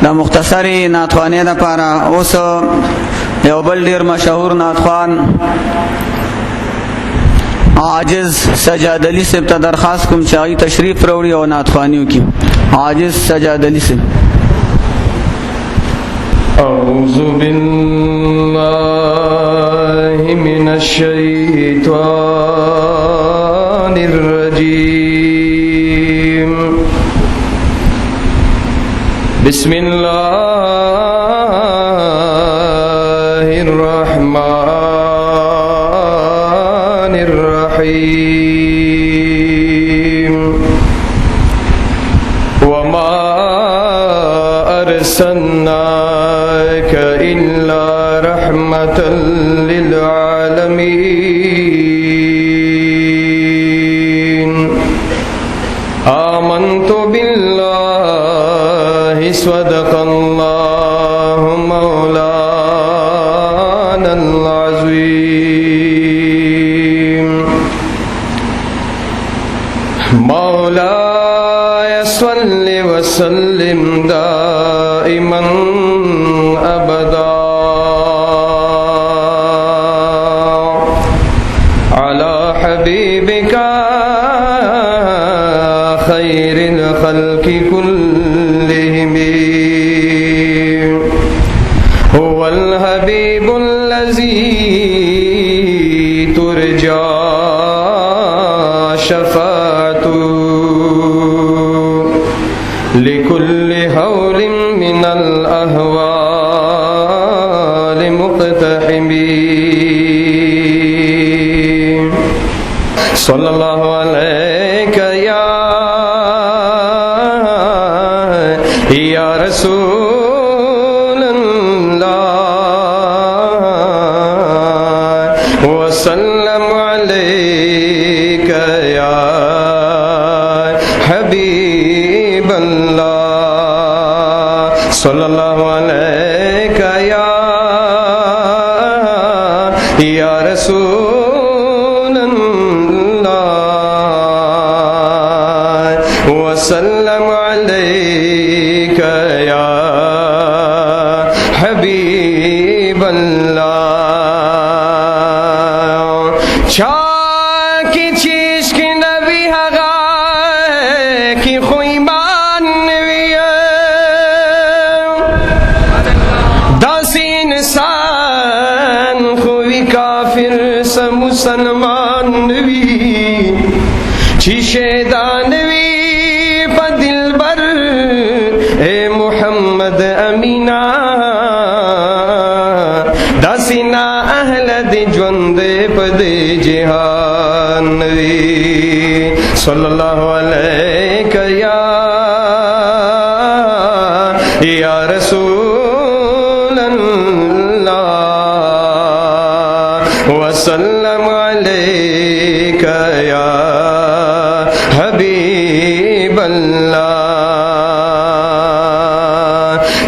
د مختصری نعتخوانۍ دپاره اوس یو بل ډیر مشهور نعتخوان عاجز سجاد علي صاحب ته درخواست کوم چې هغوی تشریف راوړي او نعتخواني وکړي. عاجز سجاد علي صاحب. أعوذ بالله من الشيطان الرجيم. بسم الله الرحمن الرحيم. وما أرسلناك إلا رحمة للعالمين. آمنت بالله صدق الله مولانا العظيم. مولاي صل وسلم دائما أبدا على حبيبك خير الخلق كلهم. هو الحبيب الذي ترجى شفاعته لكل هول من الأهوال مقتحمين. صلى الله عليك يا رسول الله وسلم عليك يا حبيب الله. صلى الله عليك يا رسول الله وسلم عليك يا حبيب الله. چاکی چیز کی نبی هغه کی خو ایمان نوی داسی انسان خوی کافر سا مسلمان نوی چی شیطان نوی پا دل بر اے محمد امینا داسی نا اہل دی جوند پا دی جہان نوی. صلی اللہ علیہ یا رسول اللہ وسلم علیک یا حبیب اللہ.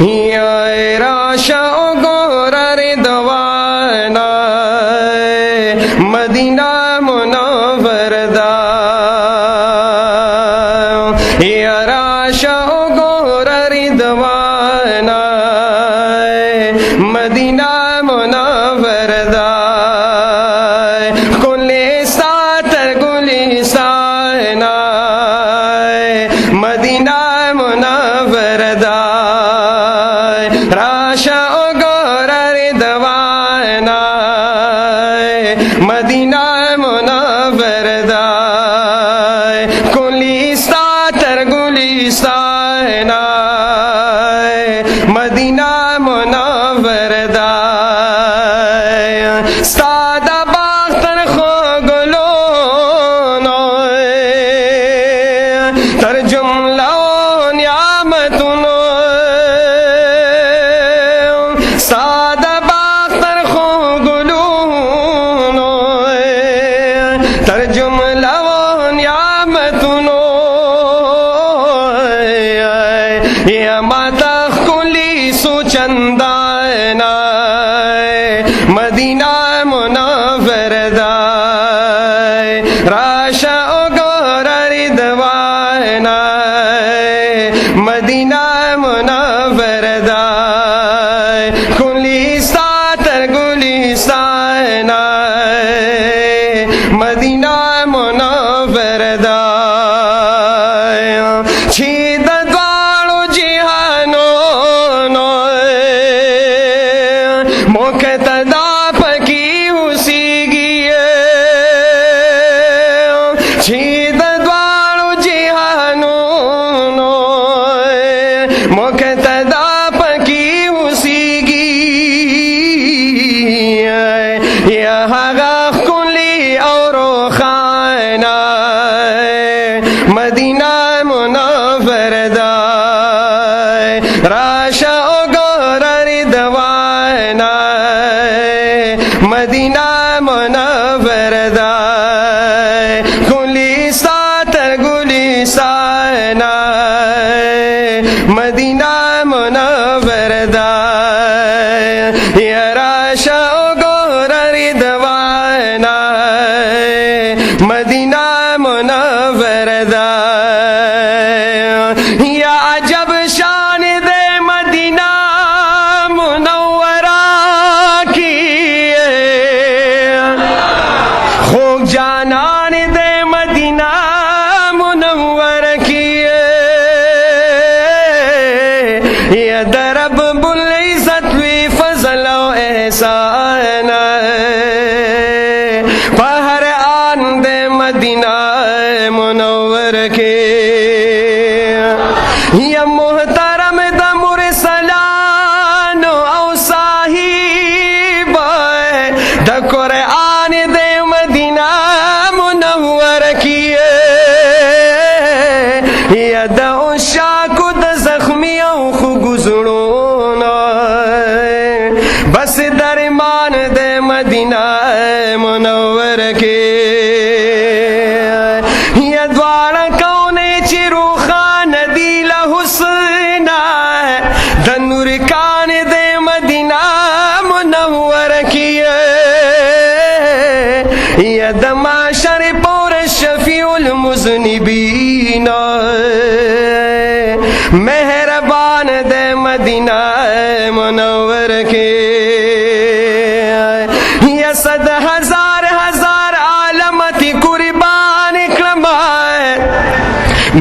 یا راشا گورا ردوانا مدینہ منور دا. یا راشا گورا ردوانا مدینہ منور دا. مدینہ منور دا راشا گور ردوانا مدینہ منور دا. گلیستان تر گلیستان مدینہ منور دا. سادہ باغ تر خو گلون تر جملہ نعمتن. سادہ باغ تر خو گلون تر جملہ نعمتن. یا ماتا کلی سوچندائنا مدینہ منور دا. راشا گور ردوانا مدینہ منور मुक्तदा पकी उसीगी यहाँ कुली और खाना मदीना मुनव्वरदा राशा गौरर दवाना मदीना मुनव्वरदा गुलिस्ताना मदीना मुनव्वरदा या राशा गौरर दवाना मदीना मुनव्वरदा या अजब शान दे मदीना मुनव्वरा की खूब जानान दे मदीना मुनव्वर की या दरब बुल इज़्ज़त वी फज़ल व एहसान पहर आन दे मदीना मुनव्वर के या मोहतरम द मुरसलान औ साहिब द कुरआन दे मदीना मुनव्वर की या द उशाक द जख्मियों खु गुजरोना बस दरमान दे मदीना मुनव्वर के या द्वार कौने चिरू खान दिल हुस्ना धनुर कान दे मदीना मुनव्वर की या दमाशर पौर शफीउल मुज़निबीन मेहरबान दे मदीना मुनव्वर के या सद हजार हजार आलमती कुर्बान कमाए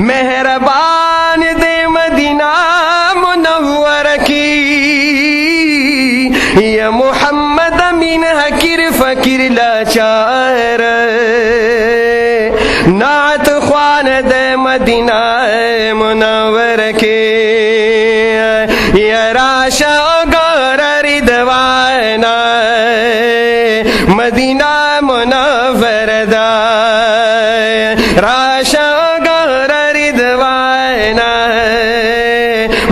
मेहरबान दे मदीना मुनव्वर की या मोहम्मद अमीन हकीर फकीर लाचार नात ख्वान दे मदीना मुनव्वर के या राशा गौरर दवाना मदीना मुनव्वरदा राशा गौरर दवाना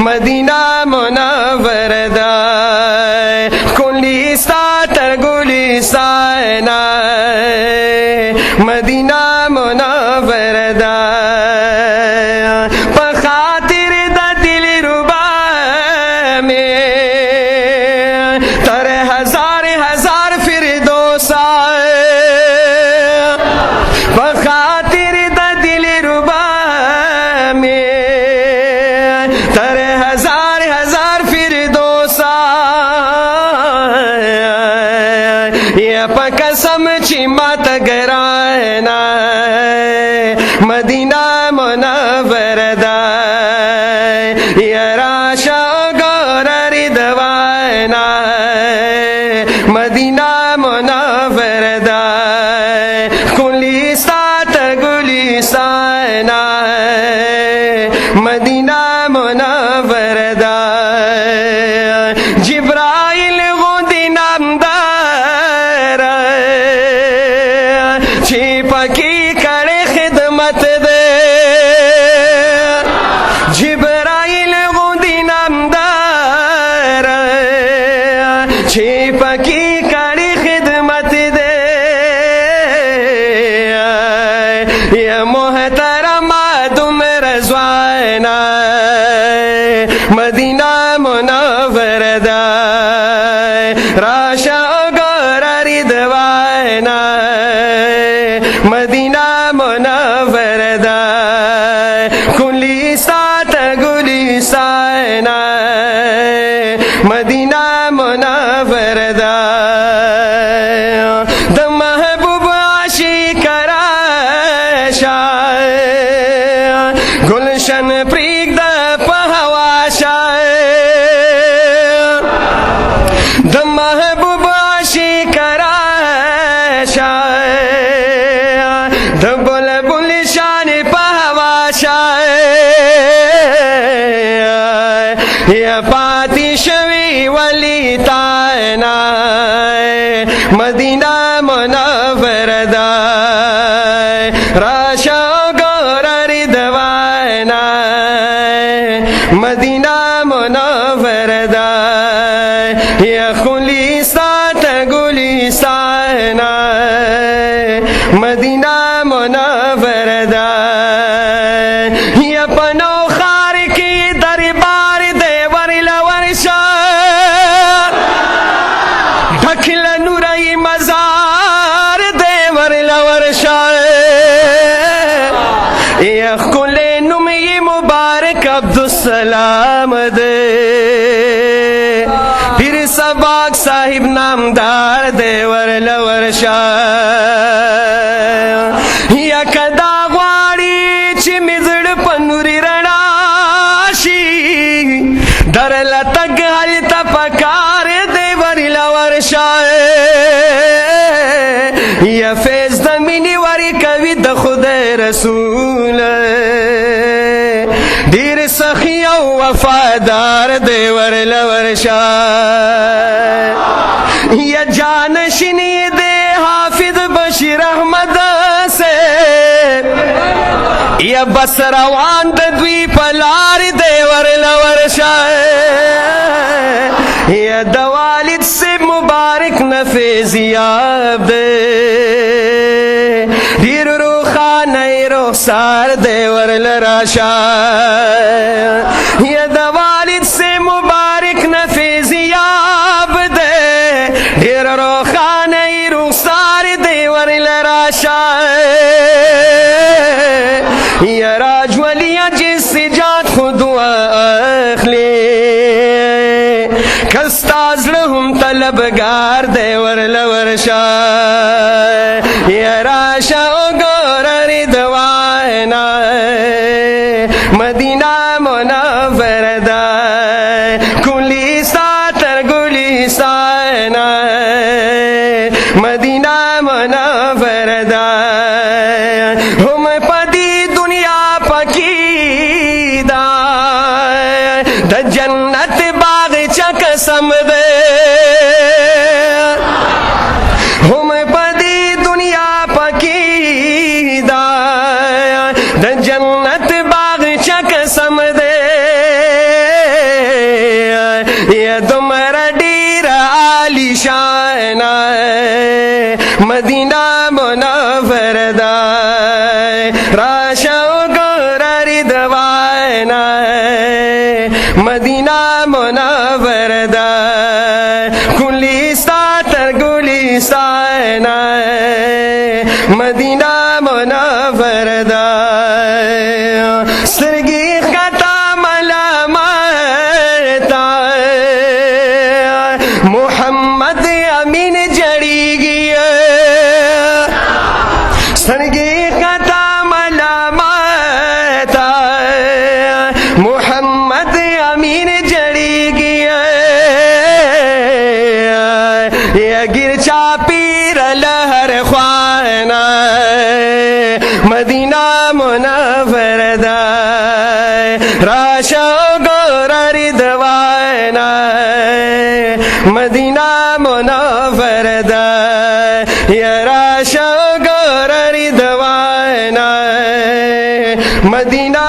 मदीना मुनव्वरदा गुलिस्ताना मदीना मुनव्वरदा पखातिर द दिल रुबा में तर हजार हजार फिरदौसा पखातिर द दिल रुबा में तर हजार हजार फिरदौसा या पकसम छिमत गराना मदीना मुनव्वरदा या राशा गौरर दवाना मदीना मुनव्वरदा गुलिस्ताना मदीना मुनव्वरदा जिब्राइल गो दिनामदार छिपकी करे खिदमत दे जिब्राइल गो दिनामदार छिपकी करे खिदमत दे या मोहतरमा तुम रज़वाना मदीना मुनव्वरदा राशा गौरर दवाना Medina मुनव्वरदा गुलिस्ताना Medina मुनव्वरदा the Mehboob आशिकरा Gulshan प्रीग the पहवाशा the महबूब या पाती शवी वली ताना मदीना मुनव्वरदा राशा गौर रिदवाना मदीना मुनव्वरदा या खुलिसात गुलिसाना मदीना मुनव्वरदा या पनो खार की दरबार देवर लवर्षा ढखल नुरई मजार देवर लवर्षा या खुले नुमी मुबारक अब्दुस्सलाम दे फिर सबाक साहिब नामदार देवर लवर्षा या कदा ग्वाड़ी चिमिजड़ पनुरी रणाशी धरल तक हल तपकार देवर लवर्षा या फैज दमिनी वरी कवि द खुदे रसूल धीर सखिया वफादार देवर लवर्षा या जानशिनी दे हाफिज बशीर अहमद से या बसरवान द्वी पलार देवर लवर्षा या दवालिद से मुबारक नफेजियाब दे धीर रूखा नई रुखसार देवर लराशा या दवालिद से मुबारक नफेजियाब दे धीर रूखा नई रुखसार देवर लराशा या राजवलिया जिस जात खुदुआ अखले खस्ताज लहुम तलबगार देवर लवर्षा या राशा गौर रिदवाना मदीना मुनव्वरदा कुली सातर गुली साना मदीना मुनव्वरदा हम पदी दुनिया पकीदा द जन्नत बाग चक समदे हम पदी दुनिया पकीदा द जन्नत बाग चक समदे या तुमरा डीरा आलिशाना मदीना मुनव्वरदा राशा गौर रिदवाना मदीना मुनव्वरदा कुली सातर गुली साना मदीना मुनव्वरदा सरगी खता मलामता मोहम्मद अमीन जड़ी गया सरगी खता मलामता मोहम्मद अमीन जड़ी गया या गिरचा पीर लहर ख्वाना मदीना मुनव्वरदा राशा गौर रिदवाना मदीना मुनव्वरदा या राशा गौर रिदवाना मदीना